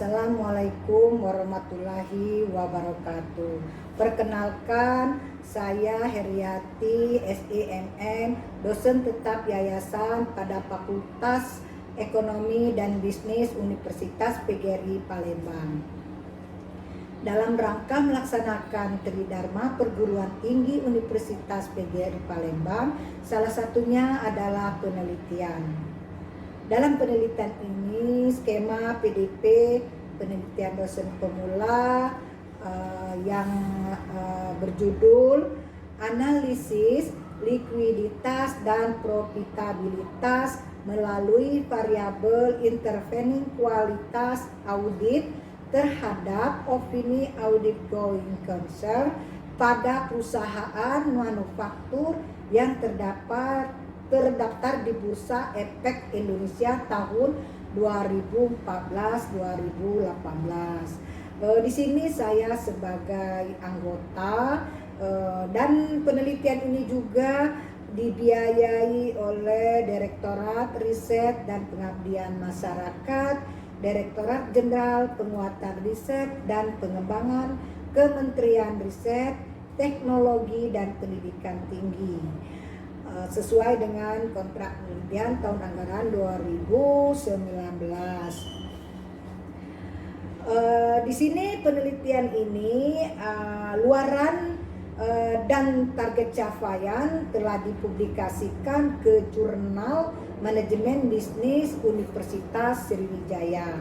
Assalamualaikum warahmatullahi wabarakatuh. Perkenalkan, saya Heriati SEMN, dosen tetap yayasan pada Fakultas Ekonomi dan Bisnis Universitas PGRI Palembang. Dalam rangka melaksanakan Tridharma Perguruan Tinggi Universitas PGRI Palembang, salah satunya adalah penelitian. Dalam penelitian ini, skema PDP, penelitian dosen pemula yang berjudul Analisis Likuiditas dan Profitabilitas melalui variabel intervening kualitas audit terhadap opini audit going concern pada perusahaan manufaktur yang terdaftar di Bursa Efek Indonesia tahun 2014-2018. Di sini saya sebagai anggota dan penelitian ini juga dibiayai oleh Direktorat Riset dan Pengabdian Masyarakat, Direktorat Jenderal Penguatan Riset dan Pengembangan, Kementerian Riset, Teknologi dan Pendidikan Tinggi, sesuai dengan kontrak penelitian tahun anggaran 2019. Di sini penelitian ini luaran dan target capaian telah dipublikasikan ke Jurnal Manajemen Bisnis Universitas Sriwijaya.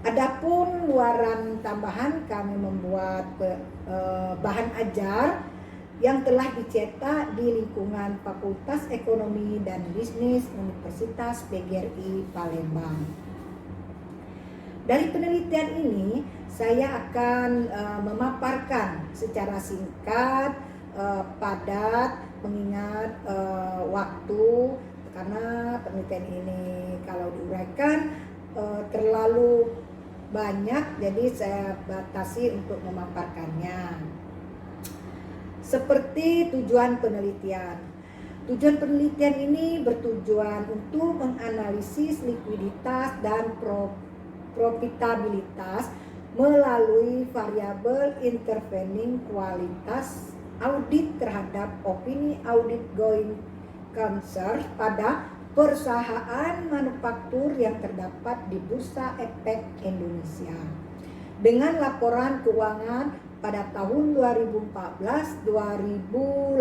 Adapun luaran tambahan, kami membuat bahan ajar yang telah dicetak di lingkungan Fakultas Ekonomi dan Bisnis Universitas PGRI Palembang. Dari penelitian ini, saya akan memaparkan secara singkat, padat, mengingat waktu, karena penelitian ini kalau diuraikan terlalu banyak, jadi saya batasi untuk memaparkannya. Seperti tujuan penelitian. Tujuan penelitian ini bertujuan untuk menganalisis likuiditas dan profitabilitas melalui variabel intervening kualitas audit terhadap opini audit going concern pada perusahaan manufaktur yang terdapat di Bursa Efek Indonesia dengan laporan keuangan pada tahun 2014-2018.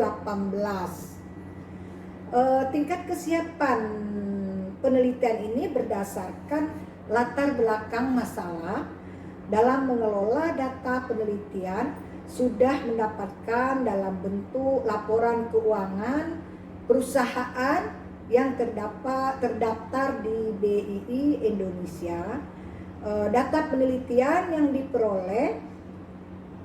Tingkat kesiapan penelitian ini berdasarkan latar belakang masalah dalam mengelola data penelitian sudah mendapatkan dalam bentuk laporan keuangan perusahaan yang terdaftar di BII Indonesia. Data penelitian yang diperoleh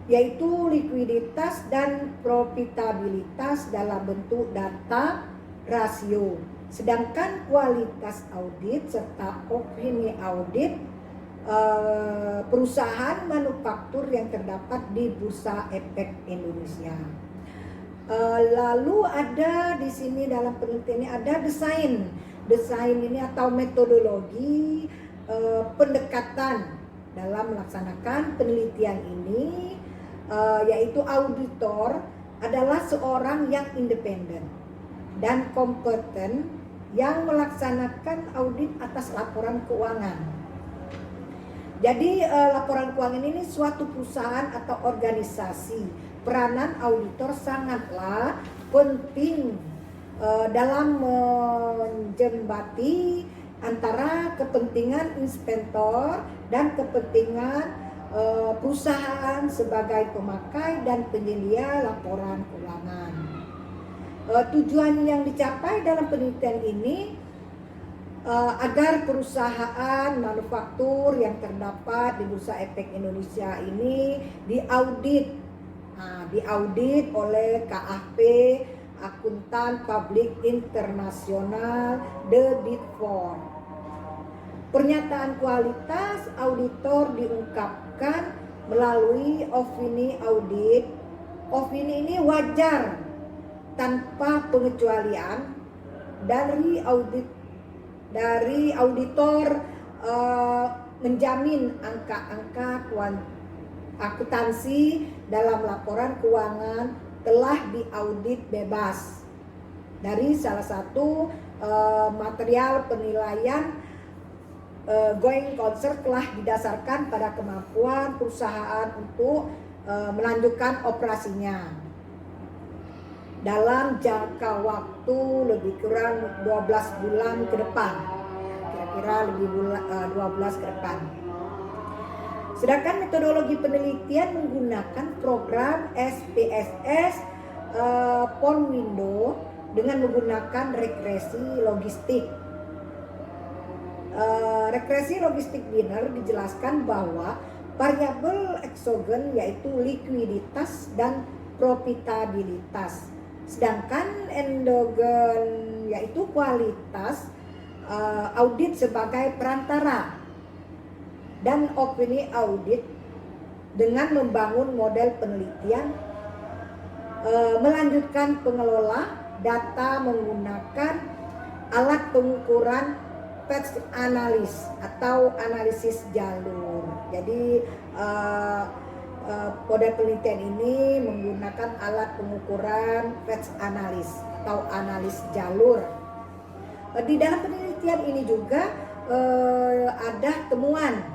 yaitu likuiditas dan profitabilitas dalam bentuk data rasio. Sedangkan kualitas audit serta opini audit perusahaan manufaktur yang terdapat di Bursa Efek Indonesia. Lalu ada di sini dalam penelitian ini ada desain ini atau metodologi pendekatan dalam melaksanakan penelitian ini. Yaitu auditor adalah seorang yang independen dan kompeten yang melaksanakan audit atas laporan keuangan. Jadi laporan keuangan ini suatu perusahaan atau organisasi. Peranan auditor sangatlah penting dalam menjembati antara kepentingan inspektor dan kepentingan perusahaan sebagai pemakai dan penyedia laporan keuangan. Tujuan yang dicapai dalam penelitian ini agar perusahaan manufaktur yang terdapat di Bursa Efek Indonesia ini diaudit oleh KAP, Akuntan Publik Internasional, The Big Four. Pernyataan kualitas auditor diungkapkan melalui opini audit. Opini ini wajar tanpa pengecualian dari auditor menjamin angka-angka akuntansi dalam laporan keuangan telah diaudit bebas. Dari salah satu material penilaian going concern telah didasarkan pada kemampuan perusahaan untuk melanjutkan operasinya dalam jangka waktu lebih kurang 12 bulan ke depan, kira-kira lebih 12 ke depan. Sedangkan metodologi penelitian menggunakan program SPSS Pond-Window dengan menggunakan regresi logistik. Regresi logistik Wiener dijelaskan bahwa variabel eksogen yaitu likuiditas dan profitabilitas, sedangkan endogen yaitu kualitas audit sebagai perantara, dan opini audit dengan membangun model penelitian melanjutkan pengelola data menggunakan alat pengukuran patch analysis atau analisis jalur. Jadi model penelitian ini menggunakan alat pengukuran patch analysis atau analis jalur. Di dalam penelitian ini juga ada temuan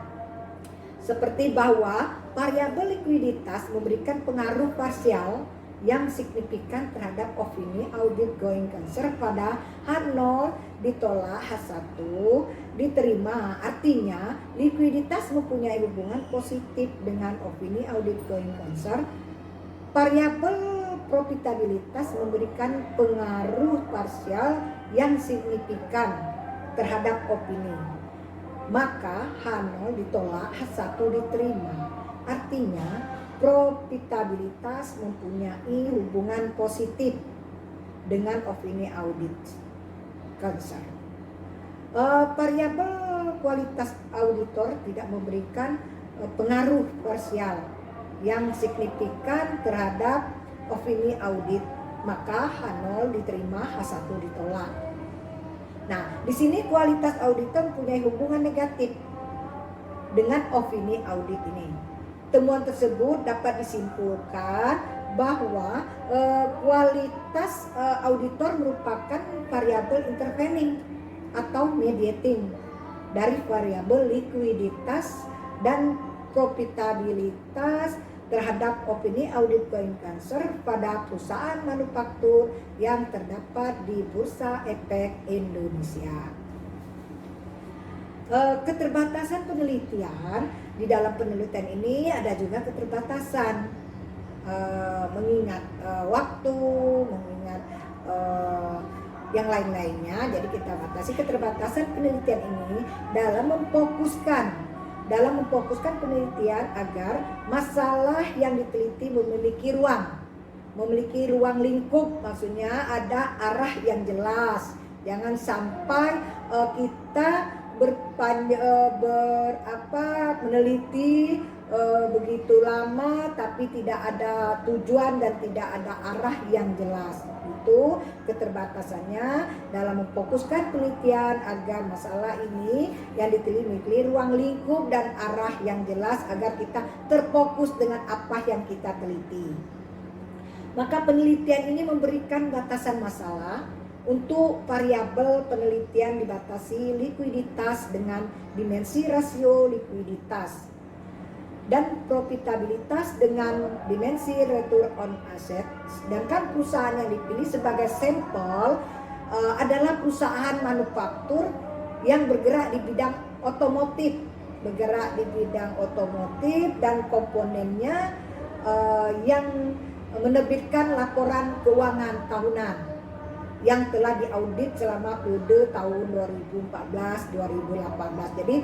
seperti bahwa variabel likuiditas memberikan pengaruh parsial yang signifikan terhadap opini audit going concern pada H0 ditolak H1 diterima. Artinya likuiditas mempunyai hubungan positif dengan opini audit going concern. Variabel profitabilitas memberikan pengaruh parsial yang signifikan terhadap opini. Maka H0 ditolak, H1 diterima. Artinya profitabilitas mempunyai hubungan positif dengan opini audit concern. Variabel kualitas auditor tidak memberikan pengaruh parsial yang signifikan terhadap opini audit, maka H0 diterima, H1 ditolak. Nah, di sini kualitas auditor mempunyai hubungan negatif dengan opini audit ini. Temuan tersebut dapat disimpulkan bahwa kualitas auditor merupakan variabel intervening atau mediating dari variabel likuiditas dan profitabilitas terhadap opini audit going concern pada perusahaan manufaktur yang terdapat di Bursa Efek Indonesia. Keterbatasan penelitian, di dalam penelitian ini ada juga keterbatasan mengingat waktu, mengingat yang lain-lainnya. Jadi kita batasi keterbatasan penelitian ini dalam memfokuskan penelitian agar masalah yang diteliti memiliki ruang lingkup, maksudnya ada arah yang jelas. Jangan sampai kita meneliti begitu lama tapi tidak ada tujuan dan tidak ada arah yang jelas. Itu keterbatasannya dalam memfokuskan penelitian agar masalah ini yang diteliti memiliki ruang lingkup dan arah yang jelas agar kita terfokus dengan apa yang kita teliti. Maka penelitian ini memberikan batasan masalah. Untuk variabel penelitian dibatasi likuiditas dengan dimensi rasio likuiditas dan profitabilitas dengan dimensi return on asset. Sedangkan perusahaan yang dipilih sebagai sampel adalah perusahaan manufaktur yang bergerak di bidang otomotif, dan komponennya yang menerbitkan laporan keuangan tahunan yang telah diaudit selama periode tahun 2014-2018. Jadi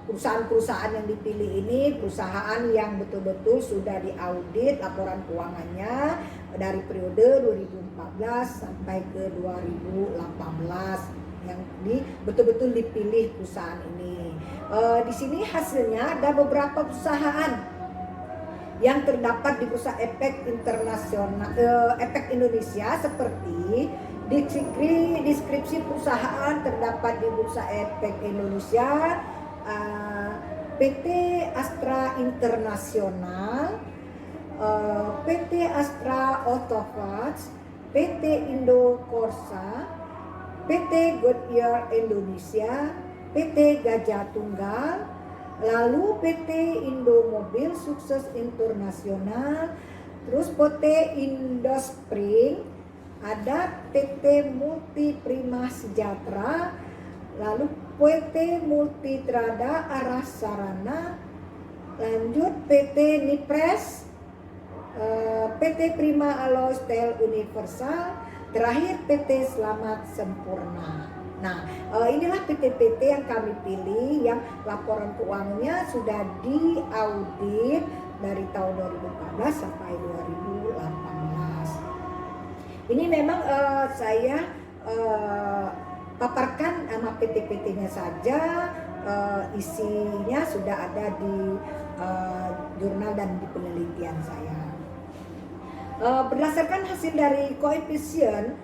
perusahaan-perusahaan yang dipilih ini perusahaan yang betul-betul sudah diaudit laporan keuangannya dari periode 2014 sampai ke 2018 yang betul-betul dipilih perusahaan ini. Di sini hasilnya ada beberapa perusahaan yang terdapat di Bursa Efek Internasional Efek Indonesia seperti Deskripsi perusahaan terdapat di Bursa Efek Indonesia, PT Astra Internasional, PT Astra Autoparts, PT Indo Corsa, PT Goodyear Indonesia, PT Gajah Tunggal, lalu PT Indo Mobil Sukses Internasional, terus PT Indospring, ada PT Multiprima Sejahtera, lalu PT Multitrada Arah Sarana, lanjut PT Nipres, PT Prima Alloy Steel Universal, terakhir PT Selamat Sempurna. Nah, inilah PT-PT yang kami pilih yang laporan keuangannya sudah diaudit dari tahun 2014 sampai 2018. Ini memang saya paparkan nama PT-PT-nya saja, isinya sudah ada di jurnal dan di penelitian saya. Berdasarkan hasil dari koefisien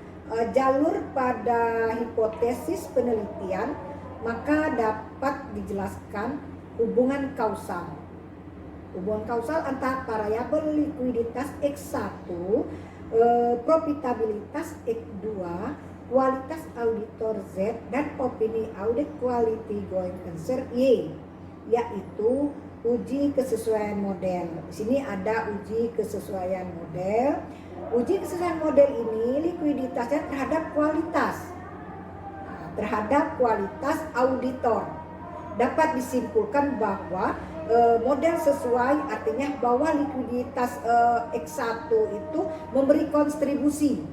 jalur pada hipotesis penelitian, maka dapat dijelaskan hubungan kausal antara variabel likuiditas X1, profitabilitas X2, kualitas auditor Z, dan opini audit quality going concern Y, yaitu uji kesesuaian model. Di sini ada uji kesesuaian model. Uji kesesuaian model ini likuiditasnya terhadap kualitas auditor. Dapat disimpulkan bahwa model sesuai artinya bahwa likuiditas X1 itu memberi kontribusi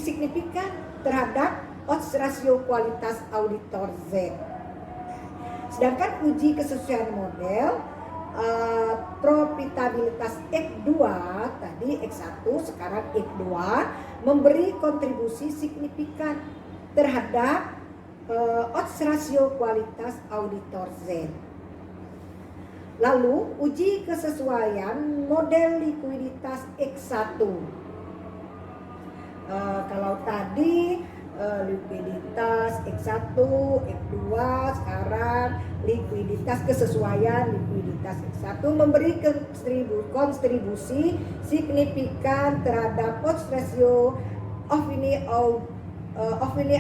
signifikan terhadap odds ratio kualitas auditor Z. Sedangkan uji kesesuaian model profitabilitas X2 tadi X1 sekarang X2 memberi kontribusi signifikan terhadap odds ratio kualitas auditor Z. Lalu uji kesesuaian model likuiditas X1. Kalau tadi likuiditas X1, X2, sekarang likuiditas kesesuaian likuiditas X1 memberi kontribusi signifikan terhadap odds ratio of ini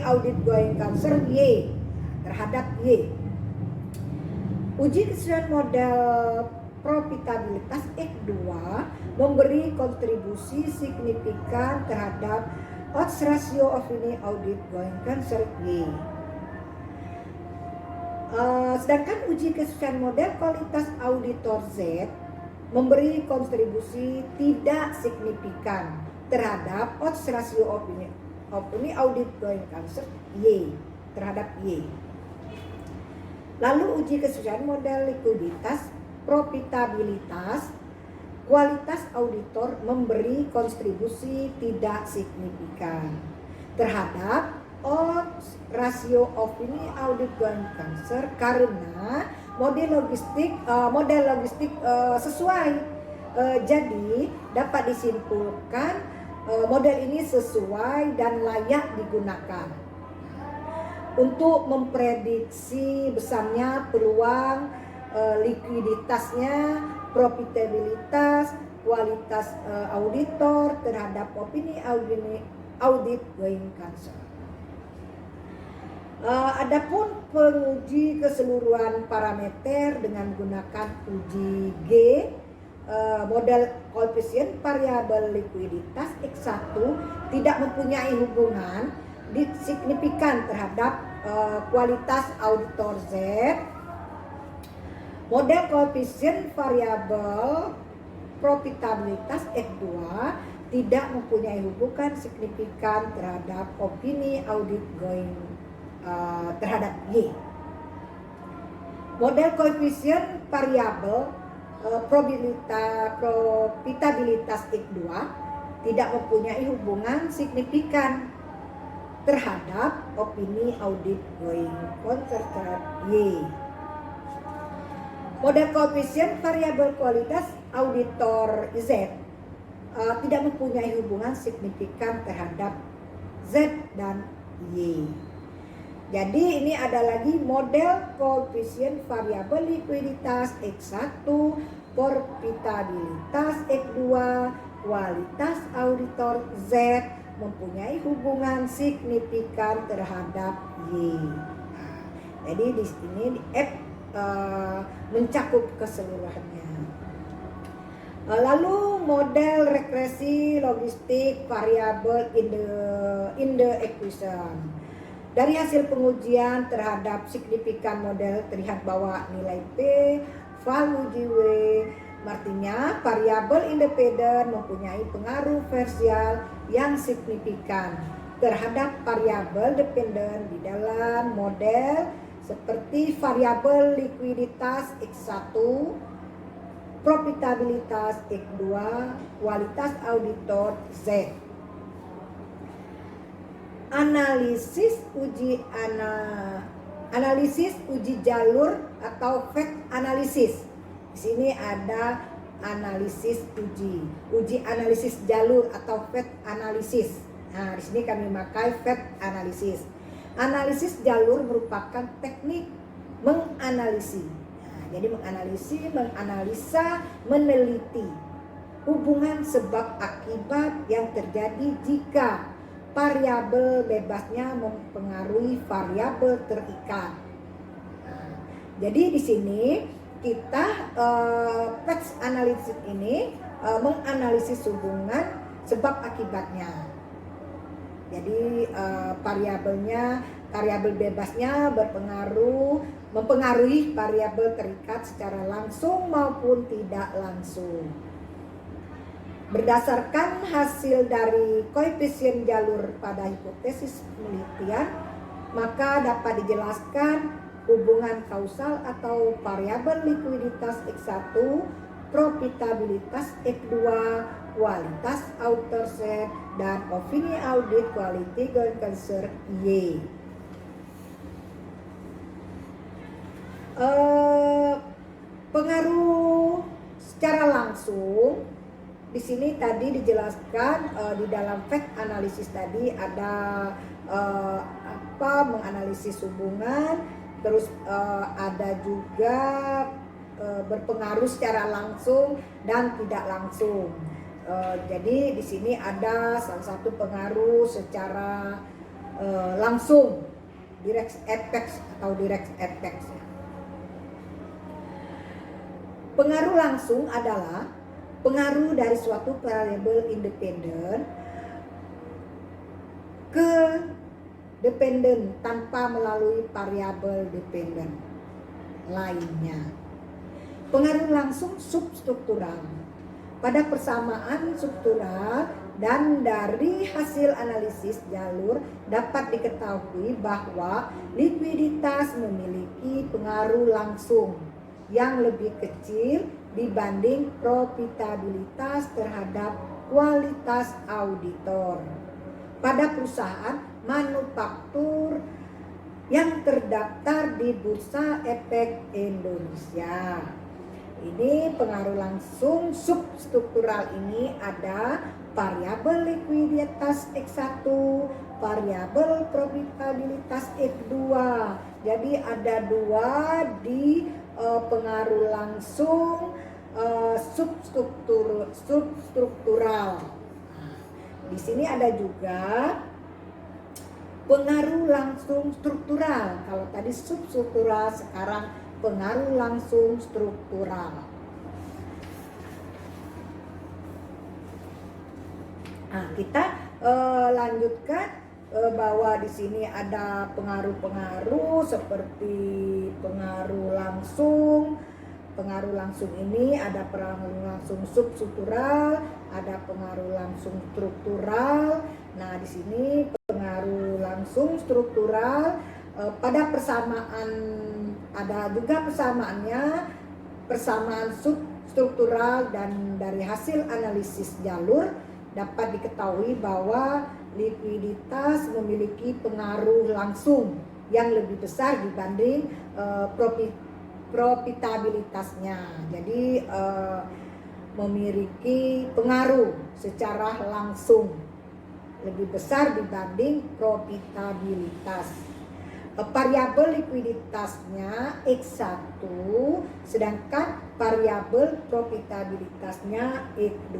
audit going concern Y terhadap Y. Uji kesesuaian model profitabilitas X2 memberi kontribusi signifikan terhadap odds ratio of ini audit going concern Y. Sedangkan uji kesesuaian model kualitas auditor Z memberi kontribusi tidak signifikan terhadap odds ratio of ini audit going concern Y terhadap Y. Lalu uji kesesuaian model likuiditas profitabilitas kualitas auditor memberi kontribusi tidak signifikan terhadap odds ratio of ini audit going concern karena model logistik sesuai. Jadi dapat disimpulkan model ini sesuai dan layak digunakan untuk memprediksi besarnya peluang likuiditasnya, profitabilitas, kualitas auditor terhadap opini audit going concern. Adapun penguji keseluruhan parameter dengan gunakan uji G, model koefisien variabel likuiditas X1 tidak mempunyai hubungan signifikan terhadap kualitas auditor Z. Model koefisien variabel profitabilitas X2 tidak mempunyai hubungan signifikan terhadap opini audit going terhadap Y. Model koefisien variabel profitabilitas X2 tidak mempunyai hubungan signifikan terhadap opini audit going concern terhadap Y. Model koefisien variabel kualitas auditor Z tidak mempunyai hubungan signifikan terhadap Z dan Y. Jadi ini ada lagi model koefisien variabel likuiditas X1, profitabilitas X2, kualitas auditor Z mempunyai hubungan signifikan terhadap Y. Jadi di sini F mencakup keseluruhannya. Lalu model regresi logistik variabel in the equation. Dari hasil pengujian terhadap signifikan model terlihat bahwa nilai P, value JW, artinya variabel independen mempunyai pengaruh parsial yang signifikan terhadap variabel dependen di dalam model seperti variabel likuiditas X1, profitabilitas X2, kualitas auditor Z. Analisis uji jalur atau fact analisis. Di sini ada analisis uji analisis jalur atau fact analisis. Nah, di sini kami memakai fact analisis. Analisis jalur merupakan teknik menganalisis. Nah, jadi menganalisa, meneliti hubungan sebab akibat yang terjadi jika variabel bebasnya mempengaruhi variabel terikat. Nah, jadi di sini kita fact analysis ini menganalisis hubungan sebab akibatnya. Jadi variabel bebasnya mempengaruhi variabel terikat secara langsung maupun tidak langsung. Berdasarkan hasil dari koefisien jalur pada hipotesis penelitian, maka dapat dijelaskan hubungan kausal atau variabel likuiditas X1, profitabilitas X2, kualitas auditor Z, dan opini audit quality going concern Y. Pengaruh secara langsung. Di sini tadi dijelaskan di dalam fact analisis tadi ada menganalisis hubungan, terus ada juga berpengaruh secara langsung dan tidak langsung. Jadi di sini ada salah satu pengaruh secara langsung, direct effects atau direct effects. Pengaruh langsung adalah pengaruh dari suatu variabel independen ke dependen tanpa melalui variabel dependen lainnya. Pengaruh langsung substruktural. Pada persamaan struktural dan dari hasil analisis jalur dapat diketahui bahwa likuiditas memiliki pengaruh langsung yang lebih kecil dibanding profitabilitas terhadap kualitas auditor pada perusahaan manufaktur yang terdaftar di Bursa Efek Indonesia. Ini pengaruh langsung substruktural ini ada variabel likuiditas X1, variabel profitabilitas X2. Jadi ada dua di pengaruh langsung substruktural. Di sini ada juga pengaruh langsung struktural. Kalau tadi substruktural, sekarang pengaruh langsung struktural. Nah, kita lanjutkan bahwa di sini ada pengaruh-pengaruh seperti pengaruh langsung. Pengaruh langsung ini ada pengaruh langsung substruktural, ada pengaruh langsung struktural. Nah, di sini pengaruh langsung struktural pada persamaan ada juga persamaannya, persamaan substruktural, dan dari hasil analisis jalur dapat diketahui bahwa likuiditas memiliki pengaruh langsung yang lebih besar dibanding profitabilitasnya. Jadi memiliki pengaruh secara langsung lebih besar dibanding profitabilitas. Variabel likuiditasnya X1, sedangkan variabel profitabilitasnya X2.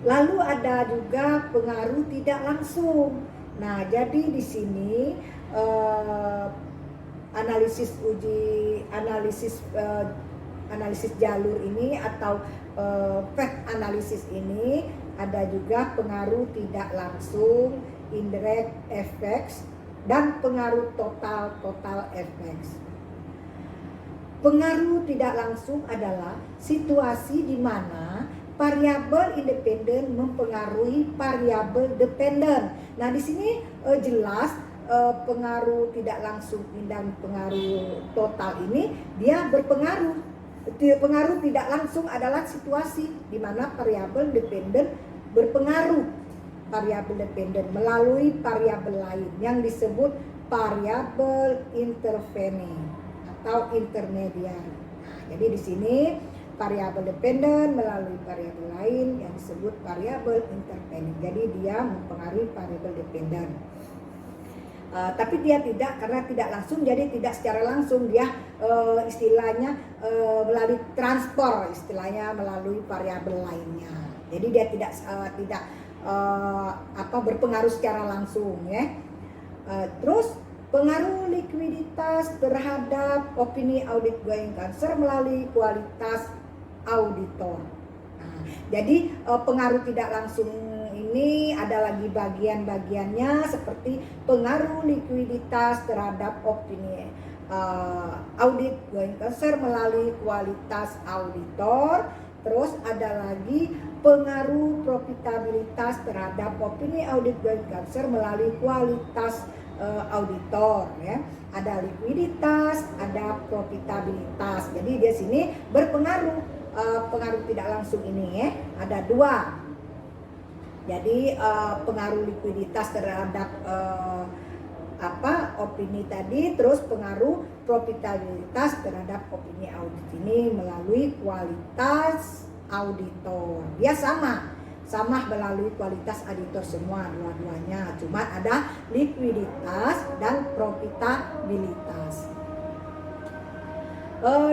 Lalu ada juga pengaruh tidak langsung. Nah, jadi di sini analisis jalur ini atau fact analysis ini ada juga pengaruh tidak langsung, indirect effects, dan pengaruh total effects. Pengaruh tidak langsung adalah situasi di mana variabel independen mempengaruhi variabel dependen. Nah, di sini jelas pengaruh tidak langsung dan pengaruh total ini dia berpengaruh. Pengaruh tidak langsung adalah situasi di mana variabel dependen berpengaruh variabel dependen melalui variabel lain yang disebut variabel intervening atau intermediary. Nah, jadi di sini variabel dependen melalui variabel lain yang disebut variabel intervening. Jadi dia mempengaruhi variabel dependen. Tapi dia tidak, karena tidak langsung, jadi tidak secara langsung dia istilahnya melalui transport, istilahnya melalui variabel lainnya. Jadi dia tidak berpengaruh secara langsung, ya. Terus pengaruh likuiditas terhadap opini audit going concern melalui kualitas auditor. Nah, jadi pengaruh tidak langsung ini ada lagi bagian-bagiannya seperti pengaruh likuiditas terhadap opini audit going concern melalui kualitas auditor. Terus ada lagi pengaruh profitabilitas terhadap opini audit going concern melalui kualitas auditor, ya. Ada likuiditas, ada profitabilitas. Jadi di sini berpengaruh pengaruh tidak langsung ini, ya. Ada dua. Jadi pengaruh likuiditas terhadap opini tadi, terus pengaruh profitabilitas terhadap opini audit ini melalui kualitas auditor. Dia sama melalui kualitas auditor semua dua-duanya, cuma ada likuiditas dan profitabilitas.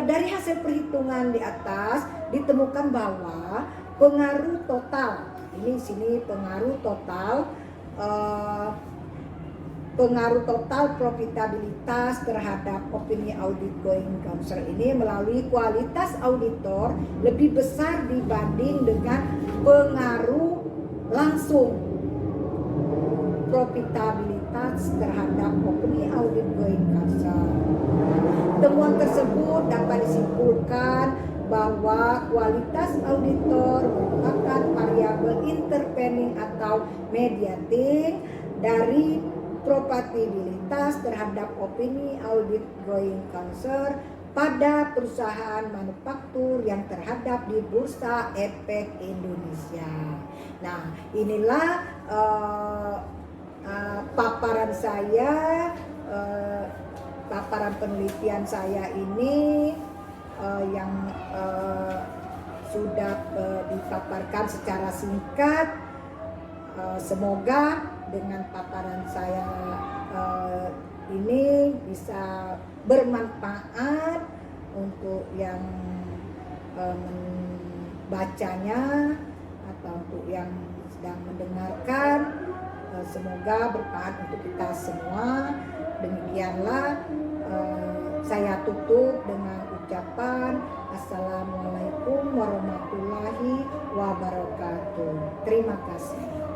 Dari hasil perhitungan di atas ditemukan bahwa pengaruh total, ini sini pengaruh total profitabilitas terhadap opini audit going concern ini melalui kualitas auditor lebih besar dibanding dengan pengaruh langsung profitabilitas terhadap opini audit going concern. Temuan tersebut dapat disimpulkan bahwa kualitas auditor merupakan variabel intervening atau mediating dari profitabilitas terhadap opini audit going concern pada perusahaan manufaktur yang terhadap di Bursa Efek Indonesia. Nah, inilah paparan saya, paparan penelitian saya ini yang sudah dipaparkan secara singkat. Semoga dengan paparan saya ini bisa bermanfaat untuk yang membacanya atau untuk yang sedang mendengarkan. Semoga bermanfaat untuk kita semua. Demikianlah saya tutup dengan ucapan Assalamualaikum warahmatullahi wabarakatuh. Terima kasih.